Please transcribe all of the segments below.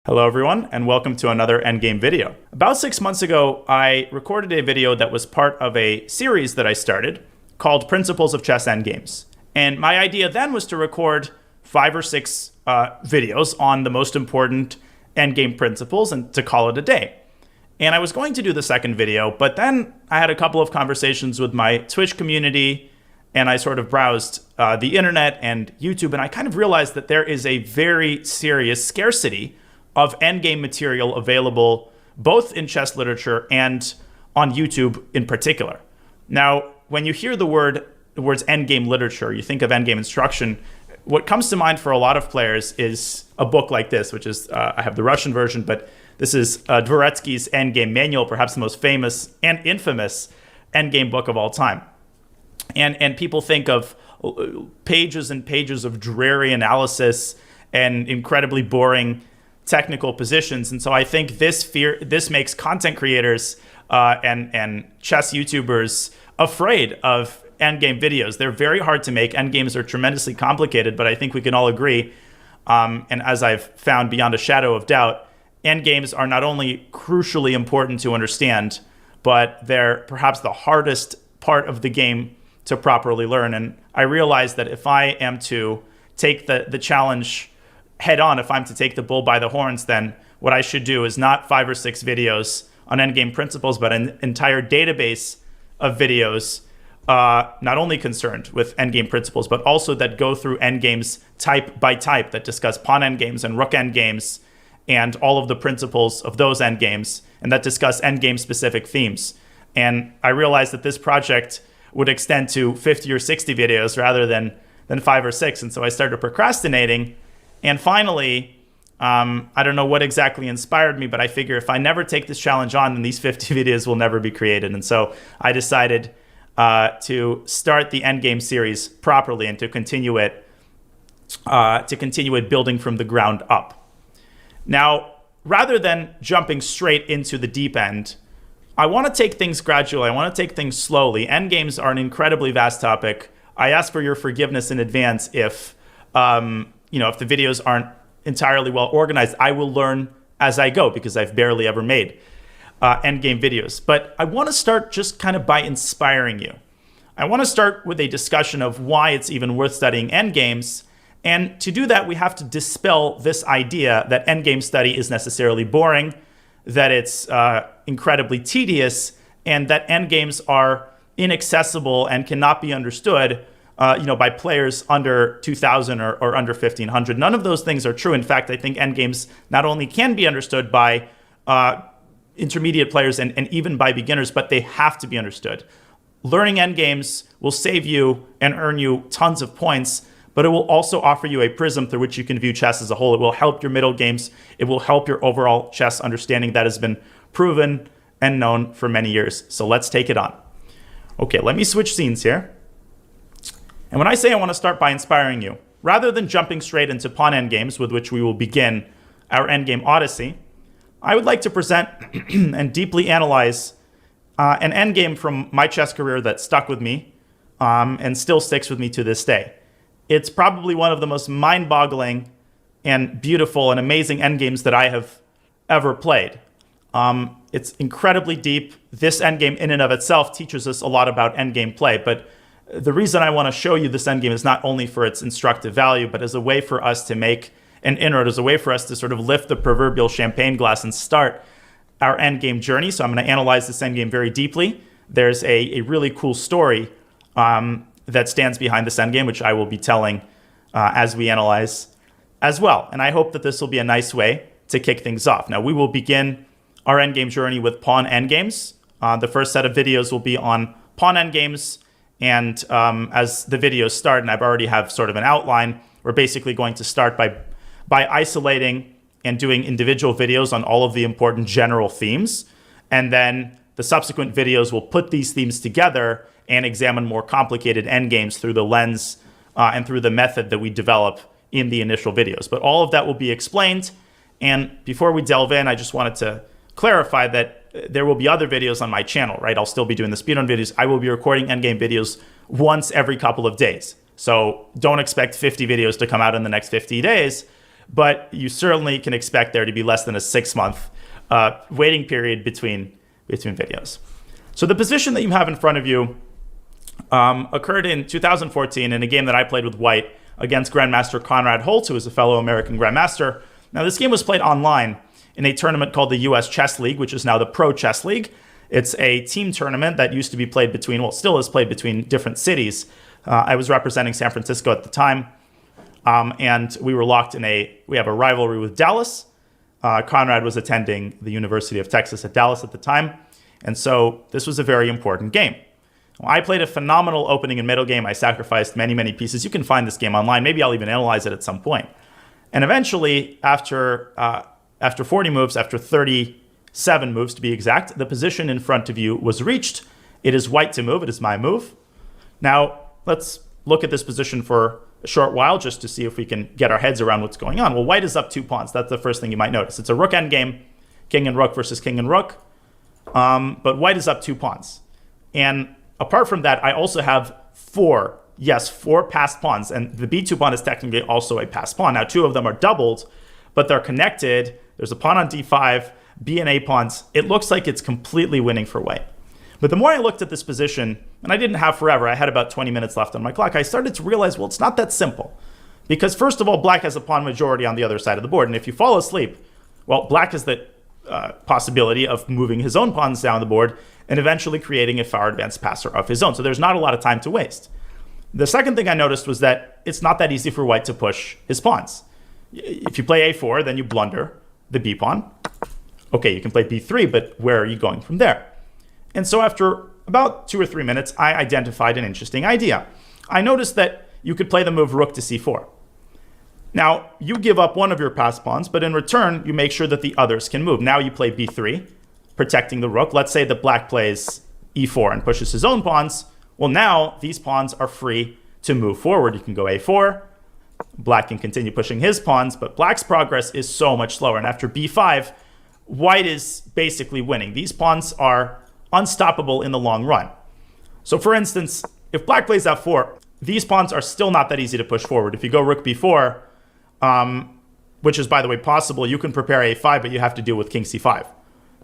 Hello everyone, and welcome to another Endgame video. About 6 months ago, I recorded a video that was part of a series that I started called Principles of Chess Endgames. And my idea then was to record 5 or 6 videos on the most important endgame principles and to call it a day. And I was going to do the second video, but then I had a couple of conversations with my Twitch community, and I sort of browsed the internet and YouTube, and I kind of realized that there is a very serious scarcity of endgame material available both in chess literature and on YouTube in particular. Now, when you hear the words endgame literature, you think of endgame instruction, what comes to mind for a lot of players is a book like this, which is, I have the Russian version, but this is Dvoretsky's Endgame Manual, perhaps the most famous and infamous endgame book of all time. And people think of pages and pages of dreary analysis and incredibly boring technical positions. And so I think this makes content creators and chess YouTubers afraid of endgame videos. They're very hard to make. Endgames are tremendously complicated, but I think we can all agree, and as I've found beyond a shadow of doubt, endgames are not only crucially important to understand, but they're perhaps the hardest part of the game to properly learn. And I realized that if I am to take the challenge head on, if I'm to take the bull by the horns, then what I should do is not 5 or 6 videos on endgame principles, but an entire database of videos not only concerned with endgame principles, but also that go through endgames type by type, that discuss pawn endgames and rook endgames and all of the principles of those endgames, and that discuss endgame specific themes. And I realized that this project would extend to 50 or 60 videos rather than 5 or 6. And so I started procrastinating. And finally, I don't know what exactly inspired me, but I figure if I never take this challenge on, then these 50 videos will never be created. And so I decided to start the Endgame series properly and to continue it building from the ground up. Now, rather than jumping straight into the deep end, I want to take things gradually. I want to take things slowly. Endgames are an incredibly vast topic. I ask for your forgiveness in advance if if the videos aren't entirely well organized. I will learn as I go because I've barely ever made endgame videos. But I want to start just kind of by inspiring you. I want to start with a discussion of why it's even worth studying endgames. And to do that, we have to dispel this idea that endgame study is necessarily boring, that it's incredibly tedious, and that endgames are inaccessible and cannot be understood by players under 2,000 or under 1,500. None of those things are true. In fact, I think endgames not only can be understood by intermediate players and even by beginners, but they have to be understood. Learning endgames will save you and earn you tons of points, but it will also offer you a prism through which you can view chess as a whole. It will help your middle games. It will help your overall chess understanding that has been proven and known for many years. So let's take it on. Okay, let me switch scenes here. And when I say I want to start by inspiring you, rather than jumping straight into pawn endgames, with which we will begin our endgame odyssey, I would like to present and deeply analyze an endgame from my chess career that stuck with me and still sticks with me to this day. It's probably one of the most mind-boggling and beautiful and amazing endgames that I have ever played. It's incredibly deep. This endgame in and of itself teaches us a lot about endgame play, but the reason I want to show you this endgame is not only for its instructive value, but as a way for us to make an inroad, as a way for us to sort of lift the proverbial champagne glass and start our endgame journey. So I'm going to analyze this endgame very deeply. There's a really cool story that stands behind this endgame, which I will be telling as we analyze as well. And I hope that this will be a nice way to kick things off. Now, we will begin our endgame journey with pawn endgames. The first set of videos will be on pawn endgames. And as the videos start, and I've already have sort of an outline, we're basically going to start by isolating and doing individual videos on all of the important general themes. And then the subsequent videos will put these themes together and examine more complicated endgames through the lens and through the method that we develop in the initial videos. But all of that will be explained. And before we delve in, I just wanted to clarify that there will be other videos on my channel, right? I'll still be doing the speedrun videos. I will be recording endgame videos once every couple of days. So don't expect 50 videos to come out in the next 50 days. but you certainly can expect there to be less than a 6-month waiting period between videos. So the position that you have in front of you occurred in 2014 in a game that I played with white against Grandmaster Conrad Holt, who is a fellow American Grandmaster. Now, this game was played online in a tournament called the US Chess League, which is now the Pro Chess League. It's a team tournament that used to be played between, well, still is played between different cities. I was representing San Francisco at the time, and we were locked in we have a rivalry with Dallas. Conrad was attending the University of Texas at Dallas at the time, and so this was a very important game. Well, I played a phenomenal opening and middle game. I sacrificed many, many pieces. You can find this game online. Maybe I'll even analyze it at some point. And eventually, after 40 moves, after 37 moves to be exact, the position in front of you was reached. It is white to move. It is my move. Now, let's look at this position for a short while just to see if we can get our heads around what's going on. Well, white is up 2 pawns. That's the first thing you might notice. It's a rook endgame, king and rook versus king and rook. But white is up 2 pawns. And apart from that, I also have 4 passed pawns. And the b2 pawn is technically also a passed pawn. Now, 2 of them are doubled, but they're connected. There's a pawn on d5, b and a pawns. It looks like it's completely winning for white. But the more I looked at this position, and I didn't have forever, I had about 20 minutes left on my clock, I started to realize, well, it's not that simple. Because first of all, black has a pawn majority on the other side of the board. And if you fall asleep, well, black has the possibility of moving his own pawns down the board and eventually creating a far advanced passer of his own. So there's not a lot of time to waste. The second thing I noticed was that it's not that easy for white to push his pawns. If you play a4, then you blunder the b pawn. Okay, you can play b3, but where are you going from there? And so after about 2 or 3 minutes, I identified an interesting idea. I noticed that you could play the move rook to c4. Now, you give up one of your passed pawns, but in return, you make sure that the others can move. Now you play b3, protecting the rook. Let's say that black plays e4 and pushes his own pawns. Well, now these pawns are free to move forward. You can go a4. Black can continue pushing his pawns, but black's progress is so much slower. And after b5, white is basically winning. These pawns are unstoppable in the long run. So for instance, if black plays f4, these pawns are still not that easy to push forward. If you go rook b4, which is, by the way, possible, you can prepare a5, but you have to deal with king c5.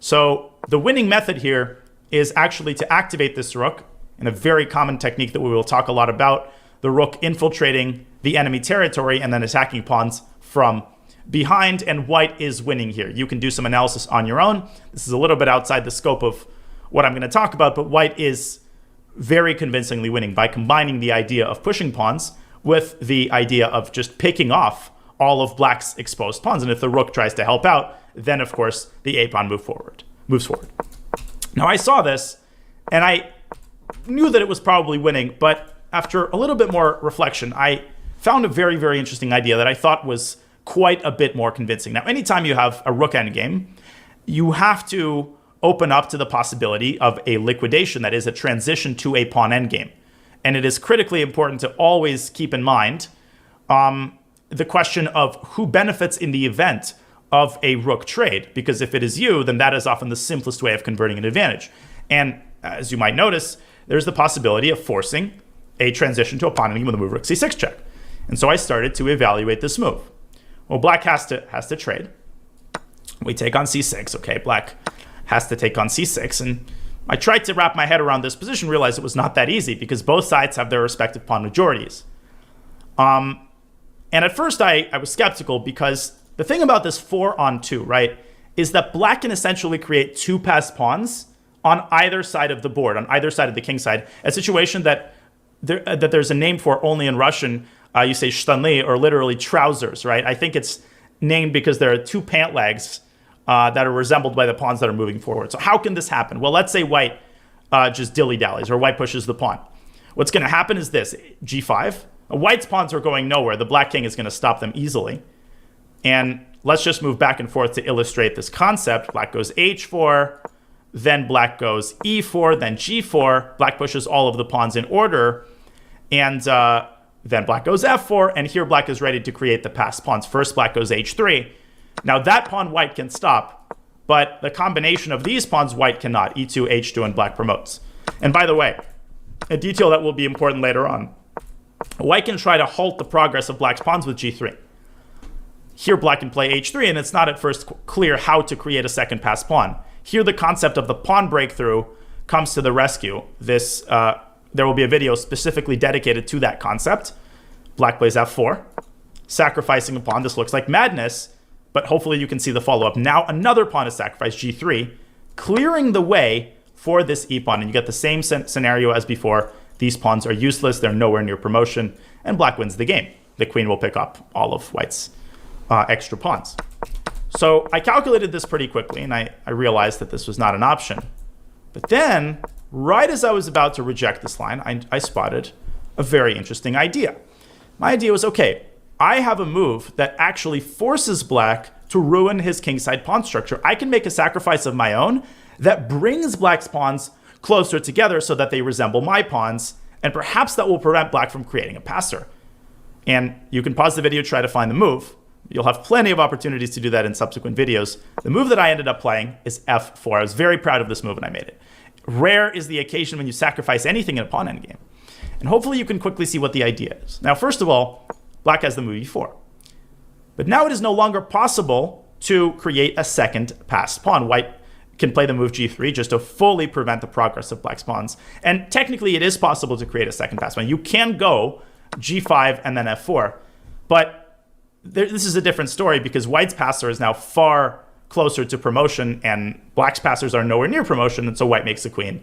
So the winning method here is actually to activate this rook in a very common technique that we will talk a lot about, the rook infiltrating the enemy territory and then attacking pawns from behind, and white is winning here. You can do some analysis on your own. This is a little bit outside the scope of what I'm going to talk about, but white is very convincingly winning by combining the idea of pushing pawns with the idea of just picking off all of black's exposed pawns. And if the rook tries to help out, then of course the a pawn moves forward. Now I saw this and I knew that it was probably winning, but after a little bit more reflection, I found a very, very interesting idea that I thought was quite a bit more convincing. Now, anytime you have a rook endgame, you have to open up to the possibility of a liquidation, that is a transition to a pawn endgame. And it is critically important to always keep in mind the question of who benefits in the event of a rook trade, because if it is you, then that is often the simplest way of converting an advantage. And as you might notice, there's the possibility of forcing a transition to a pawn endgame with a move rook c6 check. And so I started to evaluate this move. Well, black has to trade. We take on c6. Okay, black has to take on c6. And I tried to wrap my head around this position, realized it was not that easy because both sides have their respective pawn majorities. And at first I was skeptical because the thing about this 4-on-2, right, is that black can essentially create 2 passed pawns on either side of the board, on either side of the king side, a situation that there's a name for only in Russian. You say shtanli, or literally trousers, right? I think it's named because there are 2 pant legs that are resembled by the pawns that are moving forward. So how can this happen? Well, let's say white just dilly-dallies, or white pushes the pawn. What's going to happen is this, g5. White's pawns are going nowhere. The black king is going to stop them easily. And let's just move back and forth to illustrate this concept. Black goes h4, then black goes e4, then g4. Black pushes all of the pawns in order. And then black goes f4, and here black is ready to create the passed pawns. First, black goes h3. Now that pawn white can stop, but the combination of these pawns white cannot. e2, h2, and black promotes. And by the way, a detail that will be important later on, white can try to halt the progress of black's pawns with g3. here black can play h3, and it's not at first clear how to create a second pass pawn. Here the concept of the pawn breakthrough comes to the rescue. There will be a video specifically dedicated to that concept. Black plays f4, sacrificing a pawn. This looks like madness, but hopefully you can see the follow-up. Now another pawn is sacrificed, g3, clearing the way for this e-pawn, and you get the same scenario as before. These pawns are useless, they're nowhere near promotion, and black wins the game. The queen will pick up all of white's extra pawns. So I calculated this pretty quickly, and I realized that this was not an option. But then, right as I was about to reject this line, I spotted a very interesting idea. My idea was, okay, I have a move that actually forces black to ruin his kingside pawn structure. I can make a sacrifice of my own that brings black's pawns closer together so that they resemble my pawns, and perhaps that will prevent black from creating a passer. And you can pause the video, try to find the move. You'll have plenty of opportunities to do that in subsequent videos. The move that I ended up playing is f4. I was very proud of this move when I made it. Rare is the occasion when you sacrifice anything in a pawn endgame. And hopefully you can quickly see what the idea is. Now, first of all, black has the move e4. But now it is no longer possible to create a second passed pawn. White can play the move g3 just to fully prevent the progress of black's pawns. And technically it is possible to create a second passed pawn. You can go g5 and then f4. But this is a different story because white's passer is now far closer to promotion and black's passers are nowhere near promotion, and so white makes the queen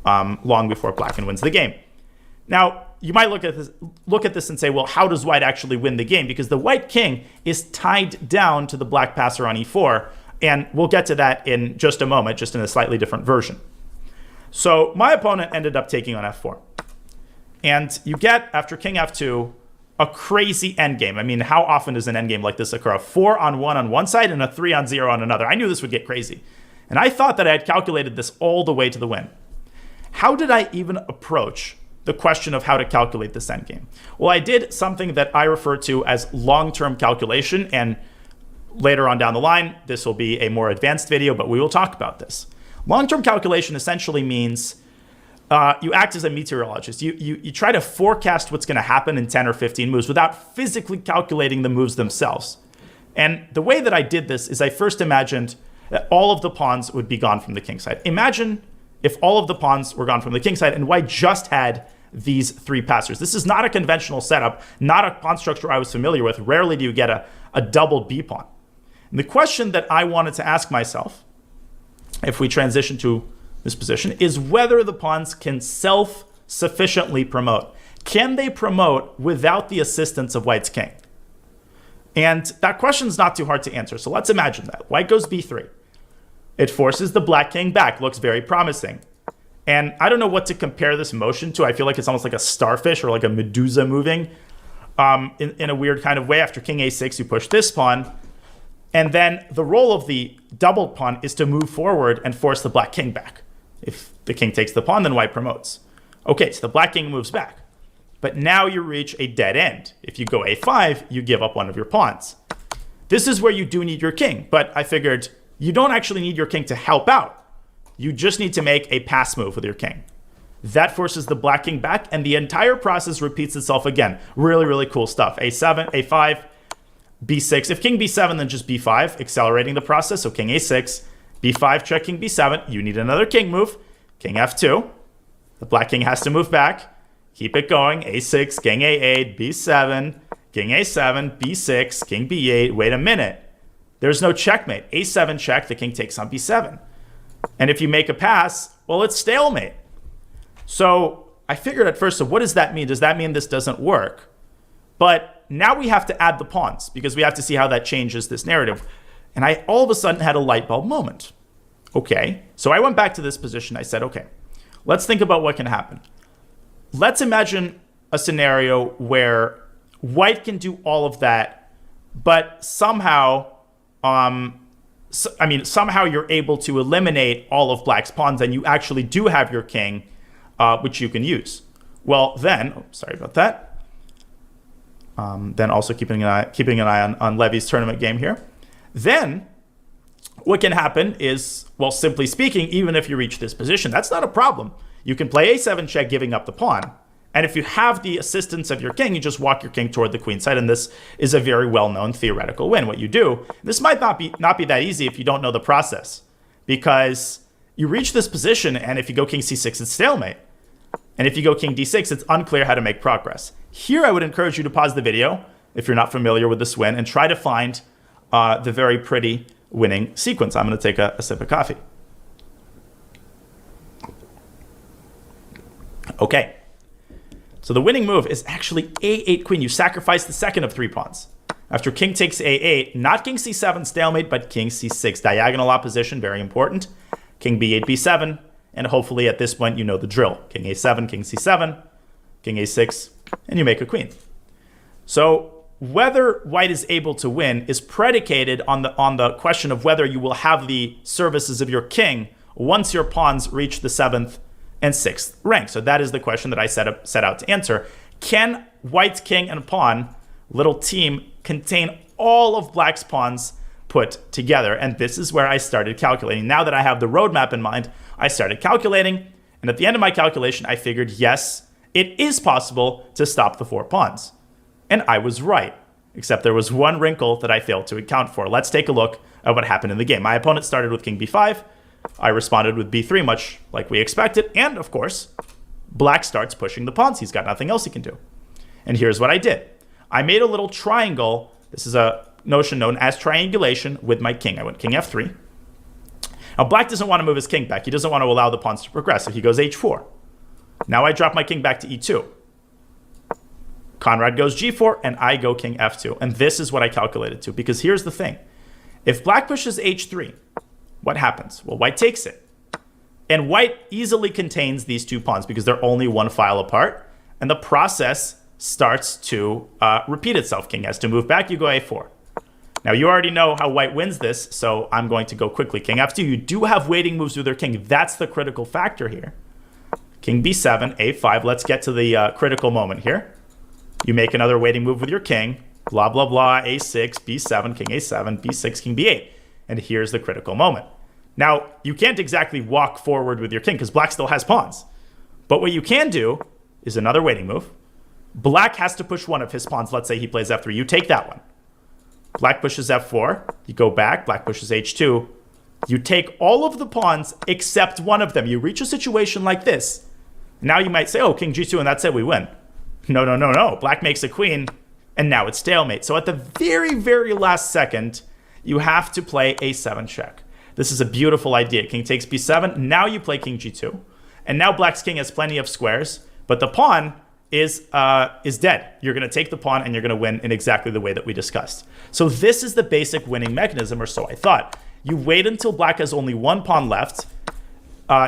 long before black and wins the game. Now, you might look at this and say, well, how does white actually win the game? Because the white king is tied down to the black passer on e4, and we'll get to that in just a moment, just in a slightly different version. So my opponent ended up taking on f4. And you get, after king f2, a crazy endgame. I mean, how often does an endgame like this occur? A 4-on-1 on one side and a 3-on-0 on another. I knew this would get crazy. And I thought that I had calculated this all the way to the win. How did I even approach the question of how to calculate this endgame? Well, I did something that I refer to as long-term calculation, and later on down the line, this will be a more advanced video, but we will talk about this. Long-term calculation essentially means you act as a meteorologist. You try to forecast what's going to happen in 10 or 15 moves without physically calculating the moves themselves. And the way that I did this is I first imagined that all of the pawns would be gone from the king side. Imagine if all of the pawns were gone from the king side and white just had these three passers. This is not a conventional setup, not a pawn structure I was familiar with. Rarely do you get a double B pawn. And the question that I wanted to ask myself, if we transition to this position, is whether the pawns can self-sufficiently promote. Can they promote without the assistance of white's king? And that question is not too hard to answer. So let's imagine that. White goes b3. It forces the black king back. Looks very promising. And I don't know what to compare this motion to. I feel like it's almost like a starfish or like a Medusa moving in a weird kind of way. After king a6, you push this pawn. And then the role of the double pawn is to move forward and force the black king back. If the king takes the pawn, then white promotes. Okay, so the black king moves back. But now you reach a dead end. If you go a5, you give up one of your pawns. This is where you do need your king. But I figured you don't actually need your king to help out. You just need to make a pass move with your king. That forces the black king back, and the entire process repeats itself again. Really, really cool stuff. a7, a5, b6. If king b7, then just b5, accelerating the process. So king a6, b5, check king b7. You need another king move. King f2. The black king has to move back. Keep it going. a6, king a8, b7, king a7, b6, king b8. Wait a minute. There's no checkmate. a7 check, the king takes on b7. And if you make a pass, well, it's stalemate. So I figured at first, so what does that mean? Does that mean this doesn't work? But now we have to add the pawns because we have to see how that changes this narrative. And I all of a sudden had a light bulb moment. Okay, so I went back to this position. I said, okay, let's think about what can happen. Let's imagine a scenario where white can do all of that, but somehow, somehow you're able to eliminate all of black's pawns and you actually do have your king, which you can use. Well, then, sorry about that. Then also keeping an eye on Levy's tournament game here. Then what can happen is, well, simply speaking, even if you reach this position, that's not a problem. You can play a7 check, giving up the pawn. And if you have the assistance of your king, you just walk your king toward the queen side, and this is a very well-known theoretical win. What you do, this might not be that easy if you don't know the process, because you reach this position, and if you go king c6, it's stalemate. And if you go king d6, it's unclear how to make progress. Here, I would encourage you to pause the video if you're not familiar with this win and try to find the very pretty winning sequence. I'm going to take a sip of coffee. Okay. So the winning move is actually a8 queen. You sacrifice the second of 3 pawns. After king takes a8, not king c7 stalemate, but king c6. Diagonal opposition, very important. King b8, b7. And hopefully at this point you know the drill. King a7, king c7, king a6, and you make a queen. So whether white is able to win is predicated on the question of whether you will have the services of your king once your pawns reach the 7th and 6th rank. So that is the question that I set out to answer. Can white's king and pawn, little team, contain all of black's pawns put together? And this is where I started calculating. Now that I have the roadmap in mind, I started calculating. And at the end of my calculation, I figured, yes, it is possible to stop the 4 pawns. And I was right, except there was one wrinkle that I failed to account for. Let's take a look at what happened in the game. My opponent started with king b5. I responded with b3, much like we expected. And of course, black starts pushing the pawns. He's got nothing else he can do. And here's what I did. I made a little triangle. This is a notion known as triangulation with my king. I went king f3. Now, black doesn't want to move his king back. He doesn't want to allow the pawns to progress. So he goes h4. Now I drop my king back to e2. Conrad goes g4, and I go king f2. And this is what I calculated to, because here's the thing. If black pushes h3, what happens? Well, white takes it. And white easily contains these 2 pawns because they're only 1 file apart. And the process starts to repeat itself. King has to move back. You go a4. Now, you already know how white wins this, so I'm going to go quickly. King f2. You do have waiting moves with your king. That's the critical factor here. King b7, a5. Let's get to the critical moment here. You make another waiting move with your king. Blah, blah, blah. a6, b7, king a7, b6, king b8. And here's the critical moment. Now, you can't exactly walk forward with your king because black still has pawns. But what you can do is another waiting move. Black has to push one of his pawns. Let's say he plays f3. You take that one. Black pushes f4. You go back. Black pushes h2. You take all of the pawns except one of them. You reach a situation like this. Now you might say, oh, king g2, and that's it. We win. No, no, no, no. Black makes a queen, and now it's stalemate. So at the very, very last second, you have to play a7 check. This is a beautiful idea. King takes b7. Now you play king g2. And now black's king has plenty of squares, but the pawn is dead. You're going to take the pawn, and you're going to win in exactly the way that we discussed. So this is the basic winning mechanism, or so I thought. You wait until black has only 1 pawn left.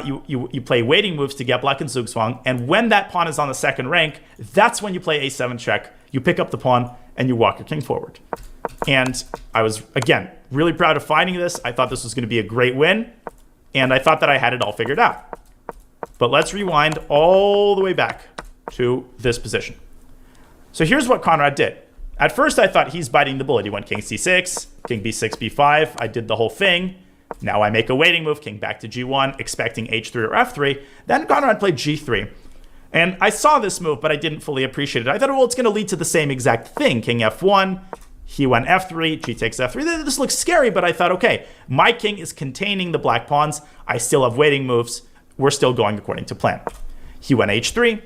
You play waiting moves to get black in Zugzwang, and when that pawn is on the 2nd rank, that's when you play a7 check. You pick up the pawn, and you walk your king forward. And I was, again, really proud of finding this. I thought this was going to be a great win, and I thought that I had it all figured out. But let's rewind all the way back to this position. So here's what Conrad did. At first, I thought he's biting the bullet. He went king c6, king b6, b5. I did the whole thing. Now I make a waiting move, king back to g1, expecting h3 or f3. Then Conrad played g3. And I saw this move, but I didn't fully appreciate it. I thought, well, it's going to lead to the same exact thing. King f1. He went f3, g takes f3. This looks scary, but I thought, okay, my king is containing the black pawns. I still have waiting moves. We're still going according to plan. He went h3.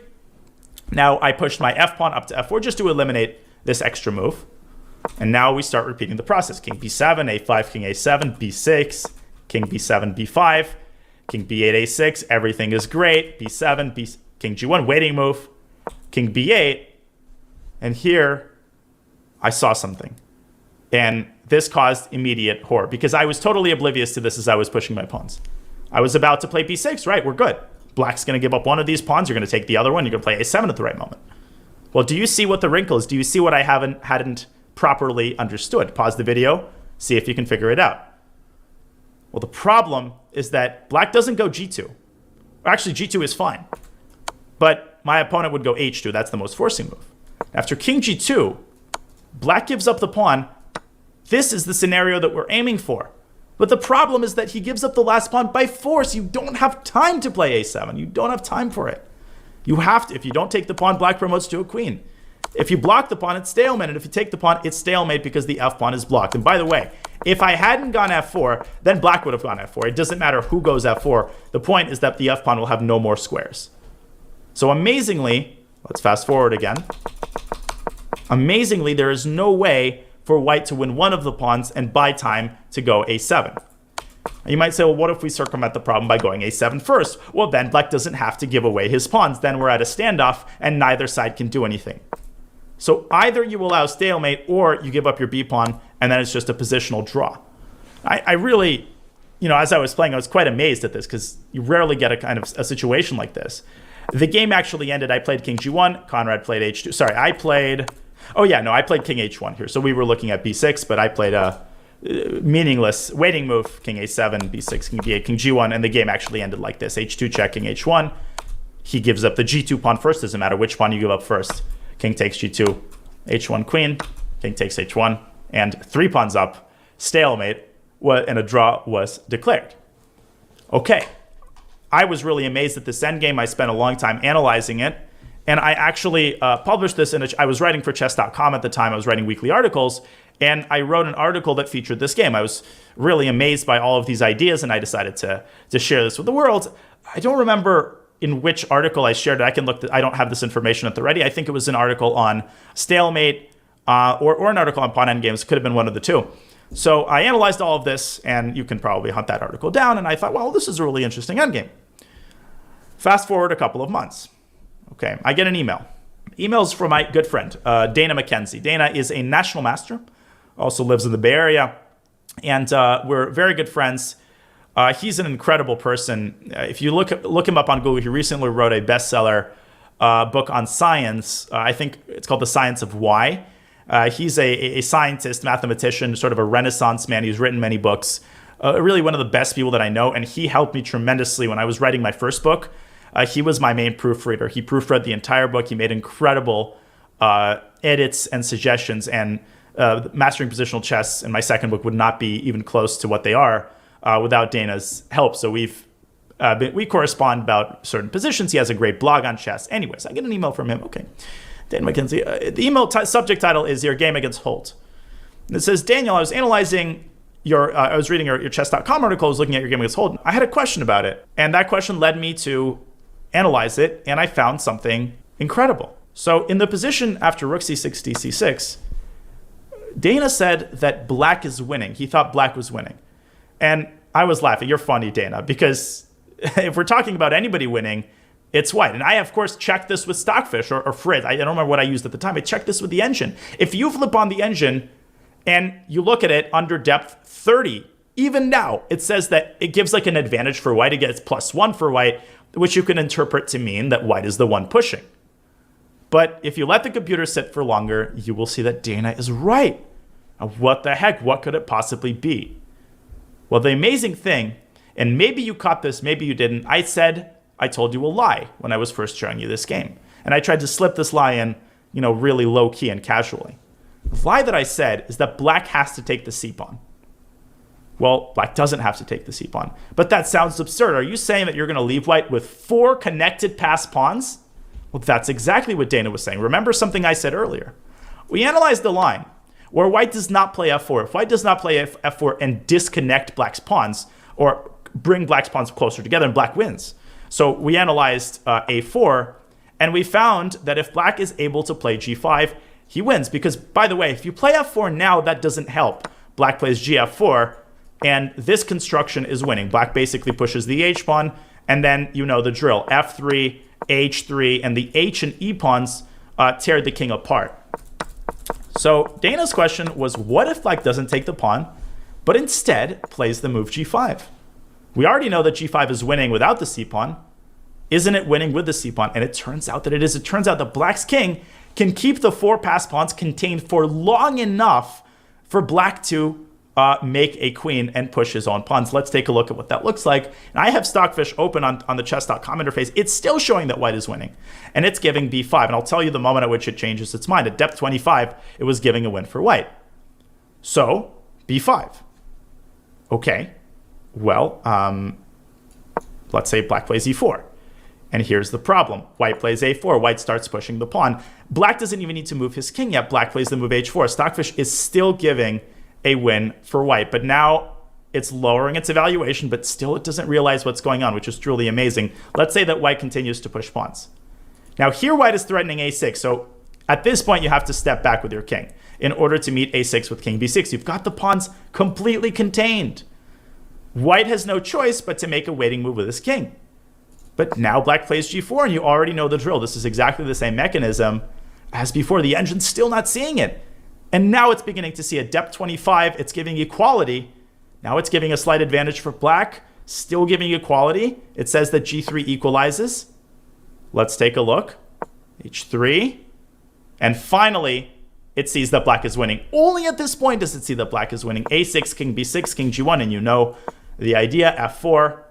Now I pushed my f pawn up to f4 just to eliminate this extra move. And now we start repeating the process. King b7, a5, king a7, b6, king b7, b5, king b8, a6. Everything is great. b7, king g1, waiting move, king b8. And here I saw something. And this caused immediate horror because I was totally oblivious to this as I was pushing my pawns. I was about to play b6, right? We're good. Black's going to give up one of these pawns. You're going to take the other one. You're going to play a7 at the right moment. Well, do you see what the wrinkle is? Do you see what I hadn't properly understood? Pause the video. See if you can figure it out. Well, the problem is that black doesn't go g2. Actually, g2 is fine. But my opponent would go h2. That's the most forcing move. After king g2, black gives up the pawn. This is the scenario that we're aiming for. But the problem is that he gives up the last pawn by force. You don't have time to play a7. You don't have time for it. You have to. If you don't take the pawn, black promotes to a queen. If you block the pawn, it's stalemate. And if you take the pawn, it's stalemate because the f pawn is blocked. And by the way, if I hadn't gone f4, then black would have gone f4. It doesn't matter who goes f4. The point is that the f pawn will have no more squares. So amazingly, let's fast forward again. Amazingly, there is no way for white to win one of the pawns and buy time to go a7. You might say, well, what if we circumvent the problem by going a7 first? Well, then black doesn't have to give away his pawns. Then we're at a standoff and neither side can do anything. So either you allow stalemate or you give up your b pawn and then it's just a positional draw. I really, as I was playing, I was quite amazed at this because you rarely get a kind of a situation like this. The game actually ended. I played king g1. Conrad played h2. Sorry, I played king h1 here. So we were looking at b6, but I played a meaningless waiting move, king a7, b6, king b8, king g1, and the game actually ended like this. h2 check, king h1. He gives up the g2 pawn first. Doesn't matter which pawn you give up first. King takes g2, h1 queen, king takes h1, and 3 pawns up, stalemate, and a draw was declared. Okay, I was really amazed at this endgame. I spent a long time analyzing it, and I actually published this I was writing for chess.com at the time. I was writing weekly articles, and I wrote an article that featured this game. I was really amazed by all of these ideas, and I decided to share this with the world. I don't remember in which article I shared it. I don't have this information at the ready. I think it was an article on stalemate or an article on pawn endgames. Could have been one of the two. So I analyzed all of this, and you can probably hunt that article down. And I thought, well, this is a really interesting endgame. Fast forward a couple of months. Okay, I get an email. Email's from my good friend, Dana McKenzie. Dana is a national master, also lives in the Bay Area, and we're very good friends. He's an incredible person. If you look him up on Google, he recently wrote a bestseller book on science. I think it's called The Science of Why. He's a scientist, mathematician, sort of a Renaissance man. He's written many books. Really one of the best people that I know, and he helped me tremendously when I was writing my first book. He was my main proofreader. He proofread the entire book. He made incredible edits and suggestions, and Mastering Positional Chess in my second book would not be even close to what they are without Dana's help. So we correspond about certain positions. He has a great blog on chess. Anyways, I get an email from him. Okay, Dana McKenzie. The email subject title is Your Game Against Holt. And it says, Daniel, I was analyzing I was reading your chess.com article. I was looking at your game against Holt. I had a question about it. And that question led me to analyze it. And I found something incredible. So in the position after rook c6, d6, Dana said that black is winning. He thought black was winning. And I was laughing. You're funny, Dana, because if we're talking about anybody winning, it's white. And I, of course, checked this with Stockfish or Fritz. I don't remember what I used at the time. I checked this with the engine. If you flip on the engine and you look at it under depth 30, even now, it says that it gives like an advantage for white. It gets +1 for white, which you can interpret to mean that white is the one pushing. But if you let the computer sit for longer, you will see that Dana is right. What the heck? What could it possibly be? Well, the amazing thing, and maybe you caught this, maybe you didn't, I told you a lie when I was first showing you this game. And I tried to slip this lie in, really low key and casually. The lie that I said is that black has to take the c-pawn. Well, black doesn't have to take the c-pawn. But that sounds absurd. Are you saying that you're going to leave white with 4 connected passed pawns? Well, that's exactly what Dana was saying. Remember something I said earlier. We analyzed the line where white does not play f4. If white does not play f4 and disconnect black's pawns, or bring black's pawns closer together, and black wins. So we analyzed a4, and we found that if black is able to play g5, he wins. Because, by the way, if you play f4 now, that doesn't help. Black plays gf4, and this construction is winning. Black basically pushes the h-pawn, and then you know the drill. f3, h3, and the h and e pawns tear the king apart. So Dana's question was, what if black doesn't take the pawn, but instead plays the move g5? We already know that g5 is winning without the c-pawn. Isn't it winning with the c-pawn? And it turns out that it is. It turns out that black's king can keep the 4 passed pawns contained for long enough for black to make a queen and push his own pawns. Let's take a look at what that looks like. And I have Stockfish open on the chess.com interface. It's still showing that white is winning. And it's giving b5. And I'll tell you the moment at which it changes its mind. At depth 25, it was giving a win for white. So, b5. Okay. Well, let's say black plays e4. And here's the problem. White plays a4. White starts pushing the pawn. Black doesn't even need to move his king yet. Black plays the move h4. Stockfish is still giving a win for white. But now it's lowering its evaluation, but still it doesn't realize what's going on, which is truly amazing. Let's say that white continues to push pawns. Now here white is threatening a6. So at this point, you have to step back with your king in order to meet a6 with king b6. You've got the pawns completely contained. White has no choice but to make a waiting move with his king. But now black plays g4, and you already know the drill. This is exactly the same mechanism as before. The engine's still not seeing it. And now it's beginning to see a depth 25. It's giving equality. Now it's giving a slight advantage for black, still giving equality. It says that g3 equalizes. Let's take a look. h3. And finally, it sees that black is winning. Only at this point does it see that black is winning. a6, king b6, king g1, and you know the idea. f4,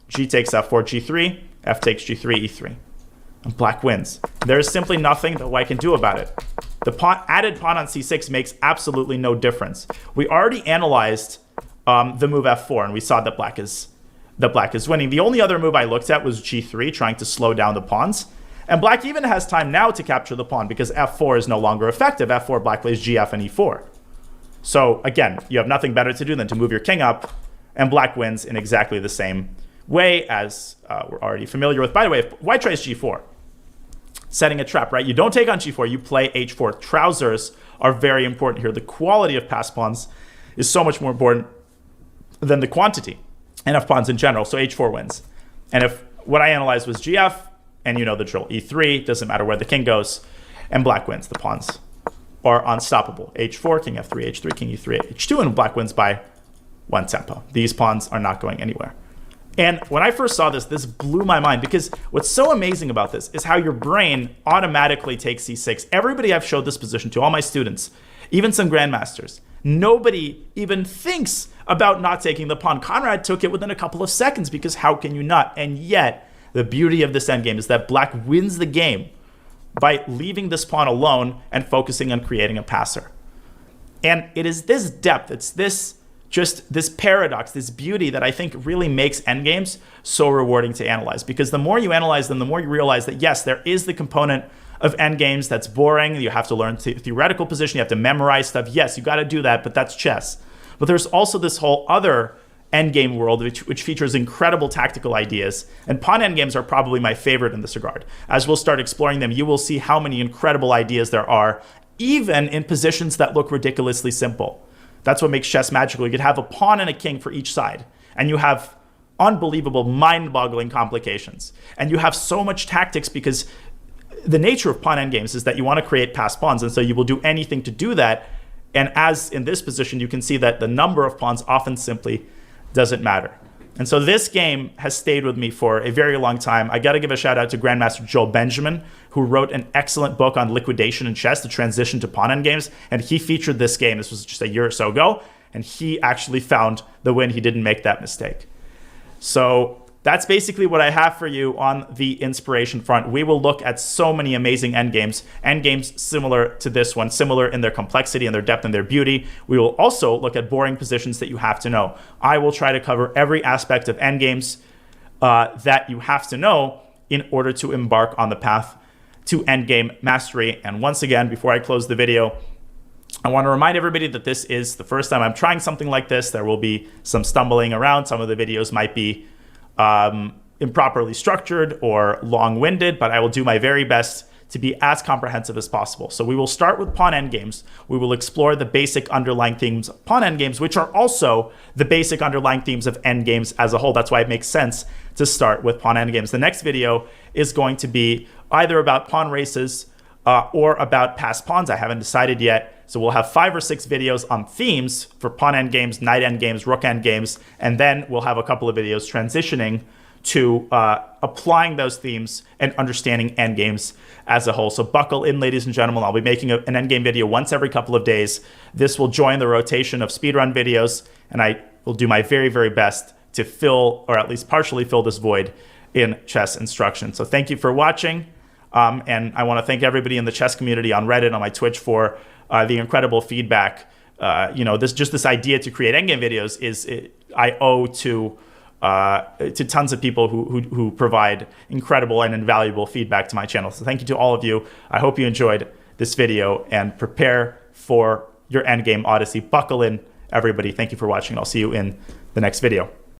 g takes f4, g3, f takes g3, e3. And black wins. There is simply nothing that white can do about it. The added pawn on c6 makes absolutely no difference. We already analyzed the move f4, and we saw that black is winning. The only other move I looked at was g3, trying to slow down the pawns. And black even has time now to capture the pawn because f4 is no longer effective. f4, black plays gf and e4. So again, you have nothing better to do than to move your king up, and black wins in exactly the same way as we're already familiar with. By the way, if white tries g4, setting a trap, right? You don't take on g4, you play h4. Trousers are very important here. The quality of pass pawns is so much more important than the quantity and of pawns in general. So h4 wins. And if what I analyzed was gf, and you know the drill, e3, doesn't matter where the king goes, and black wins. The pawns are unstoppable. h4, king f3, h3, king e3, h2, and black wins by one tempo. These pawns are not going anywhere. And when I first saw this, this blew my mind, because what's so amazing about this is how your brain automatically takes c6. Everybody I've showed this position to, all my students, even some grandmasters, nobody even thinks about not taking the pawn. Conrad took it within a couple of seconds, because how can you not? And yet, the beauty of this endgame is that black wins the game by leaving this pawn alone and focusing on creating a passer. And it is this depth, it's this paradox, this beauty that I think really makes endgames so rewarding to analyze. Because the more you analyze them, the more you realize that yes, there is the component of endgames that's boring. You have to learn theoretical position, you have to memorize stuff. Yes, you got to do that, but that's chess. But there's also this whole other endgame world, which features incredible tactical ideas. And pawn endgames are probably my favorite in this regard. As we'll start exploring them, you will see how many incredible ideas there are, even in positions that look ridiculously simple. That's what makes chess magical. You could have a pawn and a king for each side, and you have unbelievable, mind-boggling complications. And you have so much tactics, because the nature of pawn endgames is that you want to create passed pawns, and so you will do anything to do that. And as in this position, you can see that the number of pawns often simply doesn't matter. And so this game has stayed with me for a very long time. I got to give a shout out to Grandmaster Joel Benjamin, who wrote an excellent book on liquidation in chess, the transition to pawn endgames. And he featured this game. This was just a year or so ago. And he actually found the win. He didn't make that mistake. So that's basically what I have for you on the inspiration front. We will look at so many amazing endgames similar to this one, similar in their complexity and their depth and their beauty. We will also look at boring positions that you have to know. I will try to cover every aspect of endgames that you have to know in order to embark on the path to endgame mastery. And once again, before I close the video, I want to remind everybody that this is the first time I'm trying something like this. There will be some stumbling around. Some of the videos might be improperly structured or long-winded, but I will do my very best to be as comprehensive as possible. So we will start with pawn endgames. We will explore the basic underlying themes of pawn endgames, which are also the basic underlying themes of endgames as a whole. That's why it makes sense to start with pawn endgames. The next video is going to be either about pawn races or about passed pawns. I haven't decided yet. So we'll have 5 or 6 videos on themes for pawn endgames, knight endgames, rook endgames, and then we'll have a couple of videos transitioning to applying those themes and understanding endgames as a whole. So buckle in, ladies and gentlemen. I'll be making an endgame video once every couple of days. This will join the rotation of speedrun videos, and I will do my very, very best to fill, or at least partially fill, this void in chess instruction. So thank you for watching. And I want to thank everybody in the chess community on Reddit, on my Twitch, for the incredible feedback. This idea to create endgame videos I owe to to tons of people who provide incredible and invaluable feedback to my channel. So thank you to all of you. I hope you enjoyed this video, and prepare for your endgame Odyssey. Buckle in, everybody. Thank you for watching. I'll see you in the next video.